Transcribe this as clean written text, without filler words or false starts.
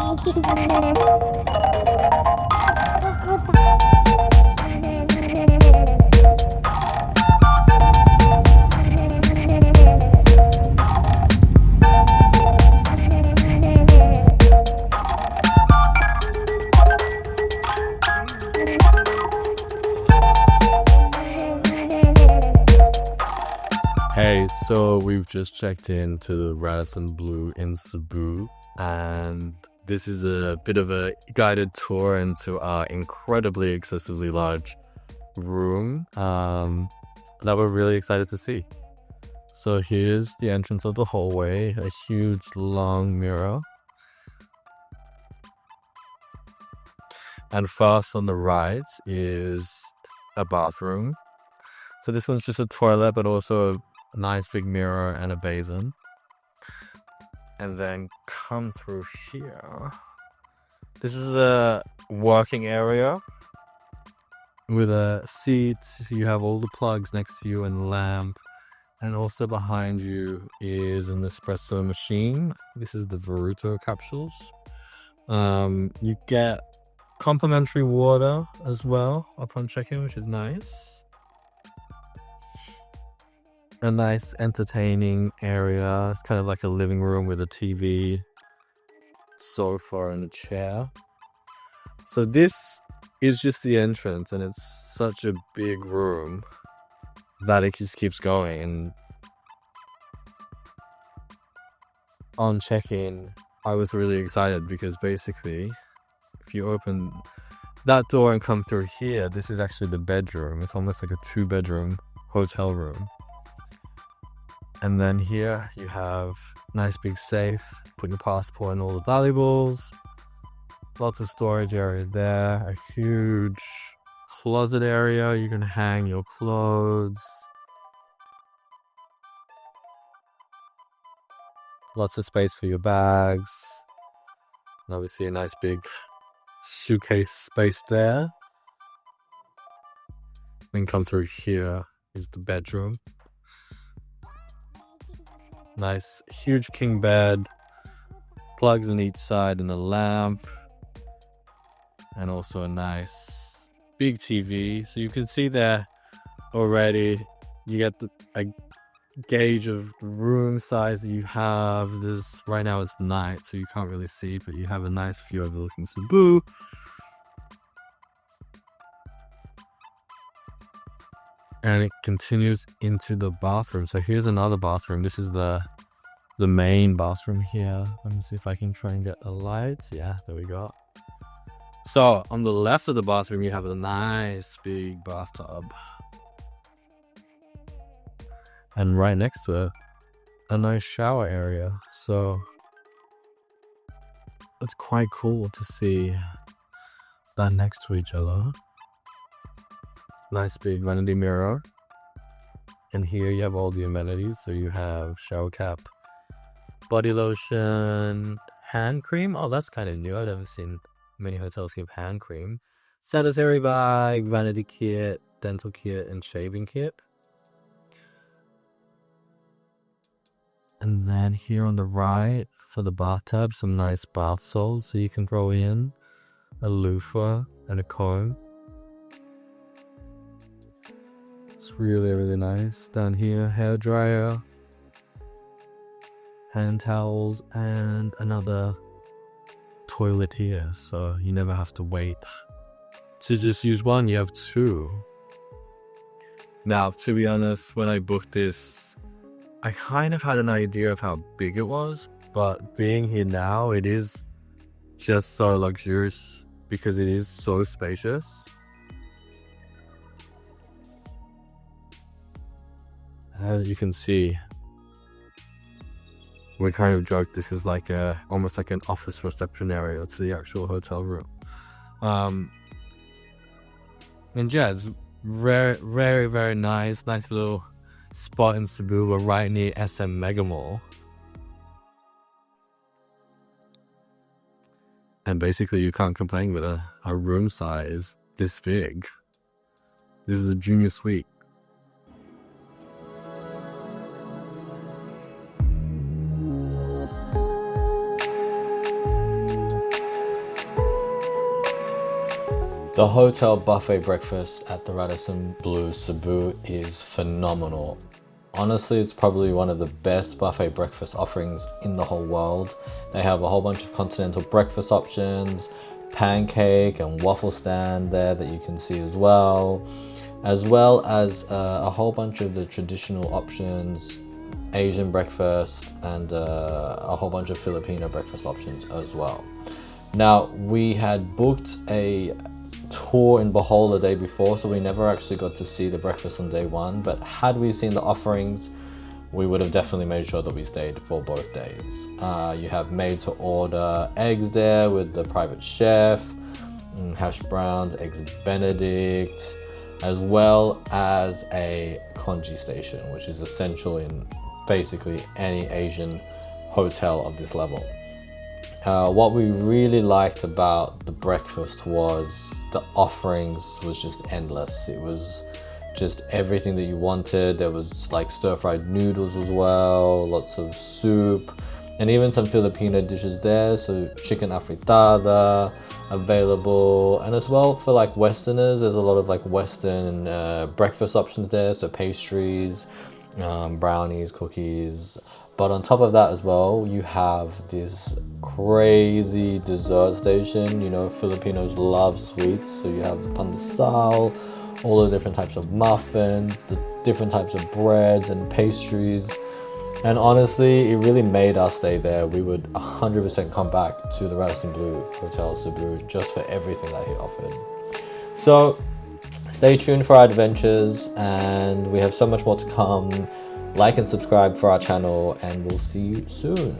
Hey, so we've just checked into the Radisson Blu in Cebu, and this is a bit of a guided tour into our incredibly excessively large room that we're really excited to see. So here's the entrance of the hallway, a huge long mirror. And fast on the right is a bathroom. So this one's just a toilet, but also a nice big mirror and a basin. And then come through here. This is a working area with a seat. You have all the plugs next to you and a lamp. And also behind you is an espresso machine. This is the Veruto capsules. You get complimentary water as well upon check-in, which is nice. A nice entertaining area. It's kind of like a living room with a TV, sofa and a chair. So this is just the entrance, and it's such a big room that it just keeps going. And on check-in, I was really excited because basically if you open that door and come through here, this is actually the bedroom. It's almost like a 2-bedroom hotel room. And then here you have a nice big safe, put your passport and all the valuables. Lots of storage area there. A huge closet area. You can hang your clothes. Lots of space for your bags. And obviously a nice big suitcase space there. Then come through here is the bedroom. Nice huge king bed, plugs on each side and a lamp, and also a nice big TV. So you can see there already, you get a gauge of room size that you have. Right now it's night, so you can't really see, but you have a nice view overlooking Cebu. And it continues into the bathroom. So here's another bathroom. This is the main bathroom here. Let me see if I can try and get the lights. Yeah, there we go. So on the left of the bathroom, you have a nice big bathtub. And right next to it, a nice shower area. So it's quite cool to see that next to each other. Nice big vanity mirror. And here you have all the amenities. So you have shower cap, body lotion, hand cream. Oh, that's kind of new. I've never seen many hotels give hand cream. Sanitary bag, vanity kit, dental kit, and shaving kit. And then here on the right, for the bathtub, some nice bath salts. So you can throw in a loofah and a comb. It's really, really nice. Down here, hair dryer, hand towels, and another toilet here. So you never have to wait to just use one, you have two. Now, to be honest, when I booked this, I kind of had an idea of how big it was, but being here now, it is just so luxurious because it is so spacious. As you can see, we kind of joked this is like almost like an office reception area to the actual hotel room. And yeah, it's very, very, very nice little spot in Cebu. We're right near SM Mega Mall. And basically you can't complain with a room size this big. This is a junior suite. The hotel buffet breakfast at the Radisson Blu Cebu is phenomenal. Honestly, it's probably one of the best buffet breakfast offerings in the whole world. They have a whole bunch of continental breakfast options, pancake and waffle stand there that you can see as well as a whole bunch of the traditional options, Asian breakfast, and a whole bunch of Filipino breakfast options as well. Now, we had booked a tour in Bohol the day before, so we never actually got to see the breakfast on day one, but had we seen the offerings, we would have definitely made sure that we stayed for both days. You have made to order eggs there with the private chef, hash browns, eggs benedict, as well as a congee station, which is essential in basically any Asian hotel of this level. What we really liked about the breakfast was the offerings was just endless. It was just everything that you wanted. There was like stir-fried noodles as well, lots of soup, and even some Filipino dishes there. So chicken afritada available, and as well for like Westerners, there's a lot of like Western breakfast options there. So pastries, brownies, cookies. But on top of that as well, you have this crazy dessert station. You know, Filipinos love sweets, so you have the pandesal, all the different types of muffins, the different types of breads and pastries. And honestly, it really made us stay there. We would 100% come back to the Radisson Blu Hotel Cebu just for everything that he offered. So stay tuned for our adventures, and we have so much more to come. Like and subscribe for our channel, and we'll see you soon.